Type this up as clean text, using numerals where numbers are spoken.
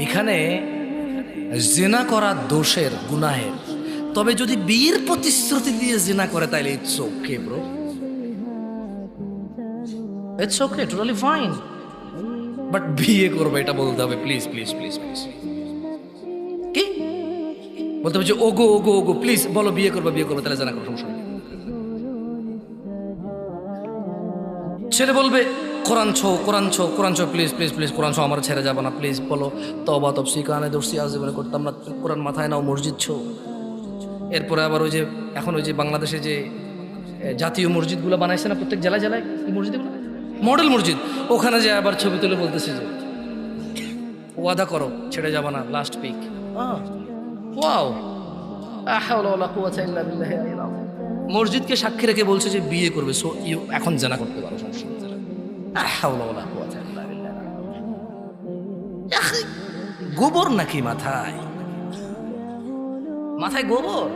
এখানে জিনা করা দোষের গুনাহের, তবে যদি বিয়ের প্রতিশ্রুতি দিয়ে জিনা করে তাহলে it's okay bro, it's okay, totally fine. But বিয়ে করবে এটা বলতে হবে, প্লিজ প্লিজ প্লিজ প্লিজ। কি বলতে হবে যে ওগো ওগো ওগো প্লিজ বলো বিয়ে করবে, বিয়ে করবে, তাহলে জানা করো, সমস্যা নেই। ছেলে বলবে কোরআন ছো কোরআন ছো কোরআন ছো, প্লিজ প্লিজ প্লিজ কোরআন ছো, আমার ছেড়ে যাবে না প্লিজ, বলো তওবা তফসি কানে দর্শি আজীবনে করতাম না, কোরআন মাথায় নাও, মসজিদ ছো। এরপরে আবার ওই যে এখন ওই যে বাংলাদেশে যে জাতীয় মসজিদগুলো বানাইছে না প্রত্যেক জেলায় জেলায়, কি মসজিদগুলো, মডেল মসজিদ, ওখানে যে আবার ছবি তুলে বলতেছে যে ওয়াদা করো ছেড়ে যাবে না, লাস্ট পিক। ওয়াও, মসজিদকে সাক্ষী রেখে বলছে যে বিয়ে করবে, সো ইউ এখন জানা করতে পারো, সমস্যা নেই। গোবর নাকি মাথায়, মাথায় গোবর।